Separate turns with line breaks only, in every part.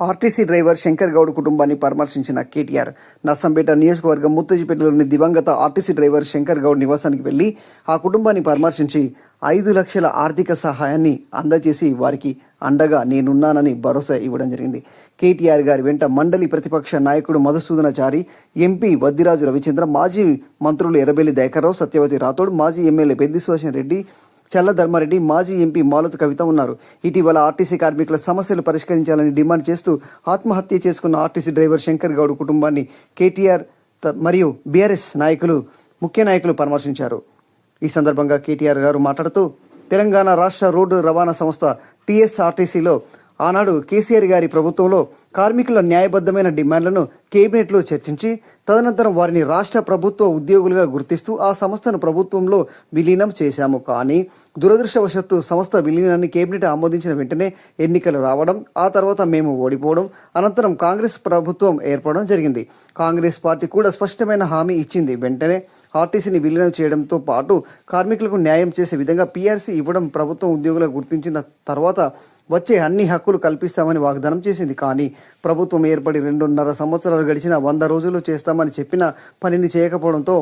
RTC driver Shankar Goud కుటుంబాన్ని పరామర్శించిన కేటీఆర్ నర్సంపేట నియోజకవర్గం ముత్తజిపేటలోని దివంగత ఆర్టీసీ డ్రైవర్ శంకర్ గౌడ్ నివాసానికి వెళ్లి ఆ కుటుంబాన్ని పరామర్శించి 5 లక్షల ఆర్థిక సహాయాన్ని అందజేసి వారికి అండగా నేనున్నానని భరోసా ఇవ్వడం జరిగింది. కేటీఆర్ గారి వెంట మండలి ప్రతిపక్ష నాయకుడు మధుసూదనాచారి, ఎంపీ వద్దిరాజు రవిచంద్ర, మాజీ మంత్రులు ఎర్రబెల్లి దయాకర్రావు, సత్యవతి రాథోడ్, మాజీ ఎమ్మెల్యే పెద్ది సుదర్శన్ రెడ్డి, చల్ల ధర్మారెడ్డి, మాజీ ఎంపీ మాలత కవిత ఉన్నారు. ఇటీవల ఆర్టీసీ కార్మికుల సమస్యలు పరిష్కరించాలని డిమాండ్ చేస్తూ ఆత్మహత్య చేసుకున్న ఆర్టీసీ డ్రైవర్ శంకర్ గౌడ్ కుటుంబాన్ని కేటీఆర్ మరియు బీఆర్ఎస్ ముఖ్య నాయకులు పరామర్శించారు. ఈ సందర్భంగా కేటీఆర్ గారు మాట్లాడుతూ తెలంగాణ రాష్ట్ర రోడ్డు రవాణా సంస్థ టీఎస్ఆర్టీసీలో ఆనాడు కేసీఆర్ గారి ప్రభుత్వంలో కార్మికుల న్యాయబద్ధమైన డిమాండ్లను కేబినెట్లో చర్చించి తదనంతరం వారిని రాష్ట్ర ప్రభుత్వ ఉద్యోగులుగా గుర్తిస్తూ ఆ సంస్థను ప్రభుత్వంలో విలీనం చేశాము. కానీ దురదృష్టవశాత్తు సంస్థ విలీనాన్ని కేబినెట్ ఆమోదించిన వెంటనే ఎన్నికలు రావడం, ఆ తర్వాత మేము ఓడిపోవడం, అనంతరం కాంగ్రెస్ ప్రభుత్వం ఏర్పడడం జరిగింది. కాంగ్రెస్ పార్టీ కూడా స్పష్టమైన హామీ ఇచ్చింది. వెంటనే ఆర్టీసీని విలీనం చేయడంతో పాటు కార్మికులకు న్యాయం చేసే విధంగా పీఆర్సీ ఇవ్వడం, ప్రభుత్వం ఉద్యోగులుగా గుర్తించిన తర్వాత వచ్చే అన్ని హక్కులు కల్పిస్తామని వాగ్దానం చేసింది. కానీ ప్రభుత్వం ఏర్పడి 2.5 సంవత్సరాలు గడిచిన 100 రోజులు చేస్తామని చెప్పిన పనిని చేయకపోవడంతో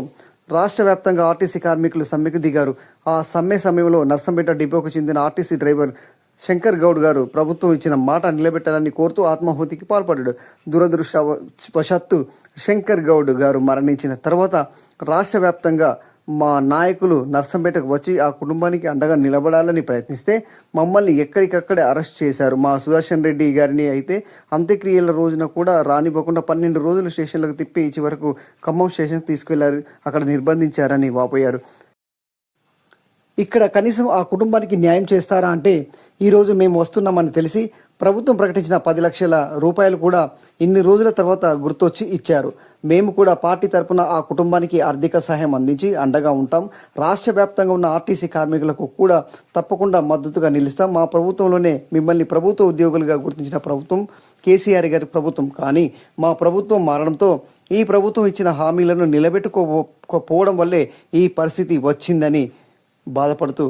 రాష్ట్ర వ్యాప్తంగా ఆర్టీసీ కార్మికులు సమ్మెకు దిగారు. ఆ సమ్మె సమయంలో నర్సంపేట డిపోకు చెందిన ఆర్టీసీ డ్రైవర్ శంకర్ గౌడ్ గారు ప్రభుత్వం ఇచ్చిన మాట నిలబెట్టాలని కోరుతూ ఆత్మాహుతికి పాల్పడ్డాడు. దురదృష్టవశాత్తు శంకర్ గౌడ్ గారు మరణించిన తర్వాత రాష్ట్ర వ్యాప్తంగా మా నాయకులు నర్సంపేటకు వచ్చి ఆ కుటుంబానికి అండగా నిలబడాలని ప్రయత్నిస్తే మమ్మల్ని ఎక్కడికక్కడే అరెస్ట్ చేశారు. మా సుదర్శన్ రెడ్డి గారిని అయితే అంత్యక్రియల రోజున కూడా రానివ్వకుండా 12 రోజులు స్టేషన్లకు తిప్పి చివరకు ఖమ్మం స్టేషన్కి తీసుకెళ్లారు. అక్కడ నిర్బంధించారని వాపోయారు. ఇక్కడ కనీసం ఆ కుటుంబానికి న్యాయం చేస్తారా అంటే ఈరోజు మేము వస్తున్నామని తెలిసి ప్రభుత్వం ప్రకటించిన 10 లక్షల రూపాయలు కూడా ఇన్ని రోజుల తర్వాత గుర్తొచ్చి ఇచ్చారు. మేము కూడా పార్టీ తరపున ఆ కుటుంబానికి ఆర్థిక సహాయం అందించి అండగా ఉంటాం. రాష్ట్ర వ్యాప్తంగా ఉన్న ఆర్టీసీ కార్మికులకు కూడా తప్పకుండా మద్దతుగా నిలుస్తాం. మా ప్రభుత్వంలోనే మిమ్మల్ని ప్రభుత్వ ఉద్యోగులుగా గుర్తించిన ప్రభుత్వం కేసీఆర్ గారి ప్రభుత్వం. కానీ మా ప్రభుత్వం మారడంతో ఈ ప్రభుత్వం ఇచ్చిన హామీలను నిలబెట్టుకోకపోవడం వల్లే ఈ పరిస్థితి వచ్చిందని బాధపడుతూ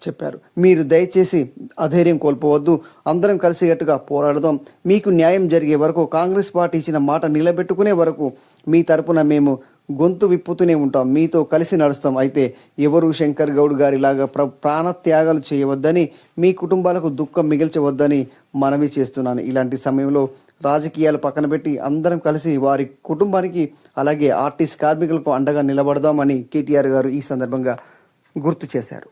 చెప్పారు. మీరు దయచేసి అధైర్యం కోల్పోవద్దు, అందరం కలిసికట్టుగా పోరాడదాం. మీకు న్యాయం జరిగే వరకు, కాంగ్రెస్ పార్టీ ఇచ్చిన మాట నిలబెట్టుకునే వరకు మీ తరపున మేము గొంతు విప్పుతూనే ఉంటాం, మీతో కలిసి నడుస్తాం. అయితే ఎవరు శంకర్ గౌడ్ గారిలాగా ప్రాణత్యాగాలు చేయవద్దని, మీ కుటుంబాలకు దుఃఖం మిగిల్చవద్దని మనవి చేస్తున్నాను. ఇలాంటి సమయంలో రాజకీయాలు పక్కన పెట్టి అందరం కలిసి వారి కుటుంబానికి అలాగే ఆర్టీసీ కార్మికులకు అండగా నిలబడదామని కేటీఆర్ గారు ఈ సందర్భంగా గుర్తు చేశారు.